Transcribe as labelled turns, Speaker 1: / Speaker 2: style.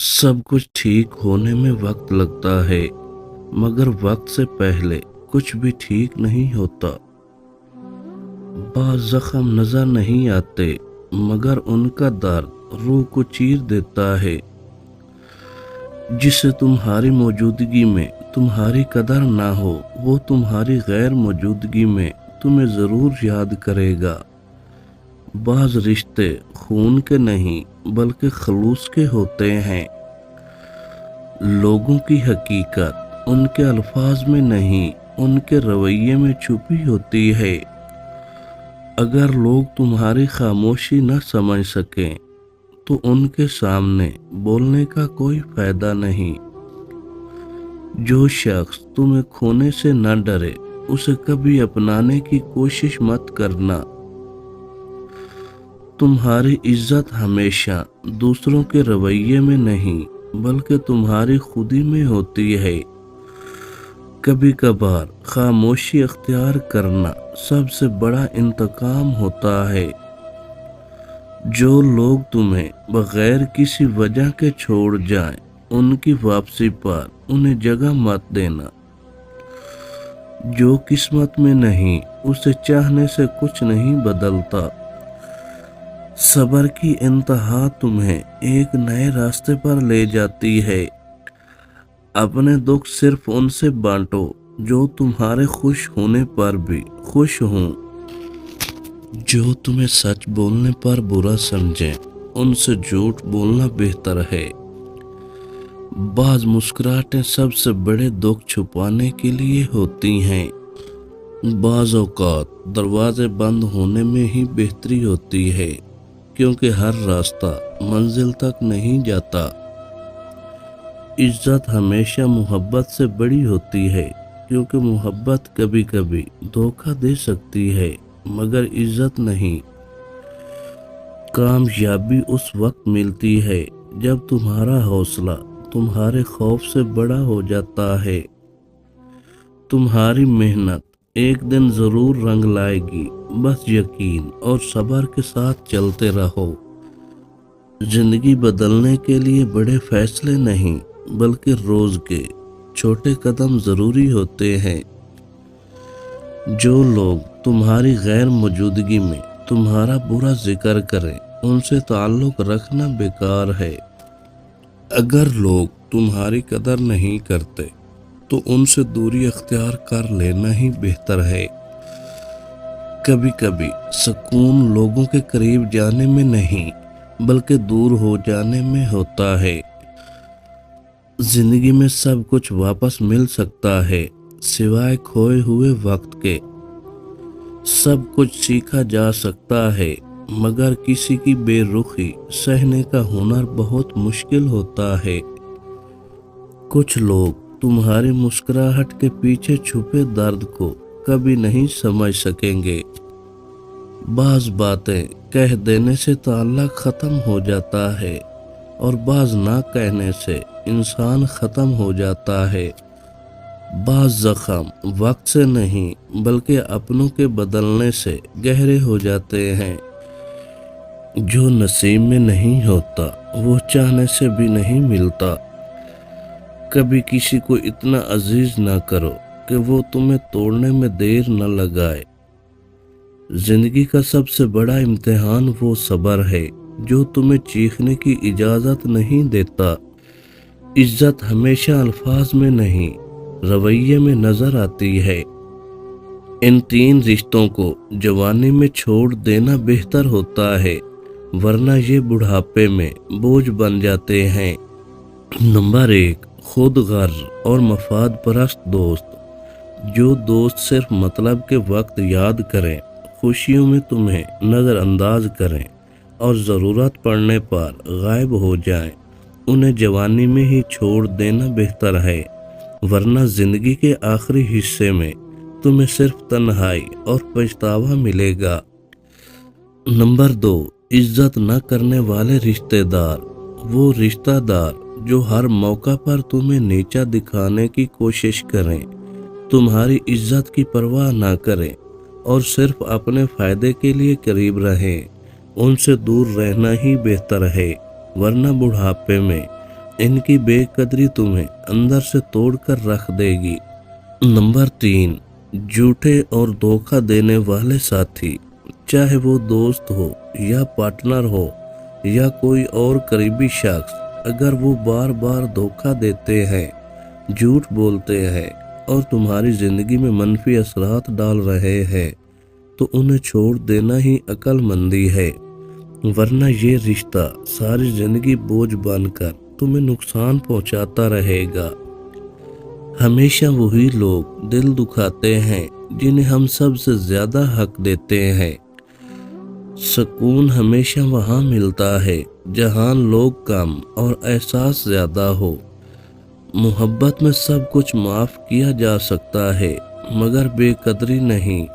Speaker 1: सब कुछ ठीक होने में वक्त लगता है, मगर वक्त से पहले कुछ भी ठीक नहीं होता। बाज़ जख्म नजर नहीं आते, मगर उनका दर्द रूह को चीर देता है। जिसे तुम्हारी मौजूदगी में तुम्हारी कदर ना हो, वो तुम्हारी गैर मौजूदगी में तुम्हें ज़रूर याद करेगा। बाज़ रिश्ते खून के नहीं बल्कि खलूस के होते हैं। लोगों की हकीकत उनके अल्फाज में नहीं, उनके रवैये में छुपी होती है। अगर लोग तुम्हारी खामोशी न समझ सकें तो उनके सामने बोलने का कोई फायदा नहीं। जो शख्स तुम्हें खोने से न डरे, उसे कभी अपनाने की कोशिश मत करना। तुम्हारी इज्जत हमेशा दूसरों के रवैये में नहीं बल्कि तुम्हारी खुदी में होती है। कभी कभार खामोशी अख्तियार करना सबसे बड़ा इंतकाम होता है। जो लोग तुम्हें बगैर किसी वजह के छोड़ जाएं, उनकी वापसी पर उन्हें जगह मत देना। जो किस्मत में नहीं, उसे चाहने से कुछ नहीं बदलता। सब्र की इंतहा तुम्हें एक नए रास्ते पर ले जाती है। अपने दुख सिर्फ उनसे बांटो जो तुम्हारे खुश होने पर भी खुश हों। जो तुम्हें सच बोलने पर बुरा समझें, उनसे झूठ बोलना बेहतर है। बाज मुस्कुराहटें सबसे बड़े दुख छुपाने के लिए होती हैं। बाज औकात दरवाजे बंद होने में ही बेहतरी होती है, क्योंकि हर रास्ता मंजिल तक नहीं जाता। इज्जत हमेशा मोहब्बत से बड़ी होती है, क्योंकि मोहब्बत कभी कभी धोखा दे सकती है, मगर इज्जत नहीं। कामयाबी उस वक्त मिलती है जब तुम्हारा हौसला तुम्हारे खौफ से बड़ा हो जाता है। तुम्हारी मेहनत एक दिन जरूर रंग लाएगी, बस यकीन और सब्र के साथ चलते रहो। जिंदगी बदलने के लिए बड़े फैसले नहीं बल्कि रोज के छोटे कदम जरूरी होते हैं। जो लोग तुम्हारी गैर मौजूदगी में तुम्हारा बुरा जिक्र करें, उनसे ताल्लुक रखना बेकार है। अगर लोग तुम्हारी कदर नहीं करते तो उनसे दूरी अख्तियार कर लेना ही बेहतर है। कभी कभी सुकून लोगों के करीब जाने में नहीं बल्कि दूर हो जाने में होता है। जिंदगी में सब कुछ वापस मिल सकता है सिवाय खोए हुए वक्त के। सब कुछ सीखा जा सकता है, मगर किसी की बेरुखी सहने का हुनर बहुत मुश्किल होता है। कुछ लोग तुम्हारी मुस्कुराहट के पीछे छुपे दर्द को कभी नहीं समझ सकेंगे। बाज बातें कह देने से ताल्लुक खत्म हो जाता है और बाज ना कहने से इंसान खत्म हो जाता है। बाज जख्म वक्त से नहीं बल्कि अपनों के बदलने से गहरे हो जाते हैं। जो नसीब में नहीं होता वो चाहने से भी नहीं मिलता। कभी किसी को इतना अजीज ना करो कि वो तुम्हें तोड़ने में देर न लगाए। जिंदगी का सबसे बड़ा इम्तिहान वो सब्र है जो तुम्हें चीखने की इजाजत नहीं देता। इज्जत हमेशा अल्फाज में नहीं रवैये में नजर आती है। इन तीन रिश्तों को जवानी में छोड़ देना बेहतर होता है, वरना ये बुढ़ापे में बोझ बन जाते हैं। नंबर 1, खुद गर्ज और मफाद परस्त दोस्त। जो दोस्त सिर्फ मतलब के वक्त याद करें, खुशियों में तुम्हें नज़रअंदाज करें और ज़रूरत पड़ने पर गायब हो जाएं, उन्हें जवानी में ही छोड़ देना बेहतर है, वरना ज़िंदगी के आखिरी हिस्से में तुम्हें सिर्फ तन्हाई और पछतावा मिलेगा। नंबर 2, इज्जत न करने वाले रिश्तेदार। वो रिश्तेदार जो हर मौका पर तुम्हें नीचा दिखाने की कोशिश करें, तुम्हारी इज्जत की परवाह ना करें और सिर्फ अपने फायदे के लिए करीब रहें, उनसे दूर रहना ही बेहतर है, वरना बुढ़ापे में इनकी बेकदरी तुम्हें अंदर से तोड़कर रख देगी। नंबर 3, झूठे और धोखा देने वाले साथी। चाहे वो दोस्त हो या पार्टनर हो या कोई और करीबी शख्स, अगर वो बार बार धोखा देते हैं, झूठ बोलते हैं और तुम्हारी ज़िंदगी में मनफी असरात डाल रहे हैं, तो उन्हें छोड़ देना ही अक्लमंदी है, वरना ये रिश्ता सारी ज़िंदगी बोझ बनकर तुम्हें नुकसान पहुंचाता रहेगा। हमेशा वही लोग दिल दुखाते हैं जिन्हें हम सबसे ज़्यादा हक देते हैं। सुकून हमेशा वहाँ मिलता है जहाँ लोग कम और एहसास ज़्यादा हो। मोहब्बत में सब कुछ माफ़ किया जा सकता है, मगर बेकदरी नहीं।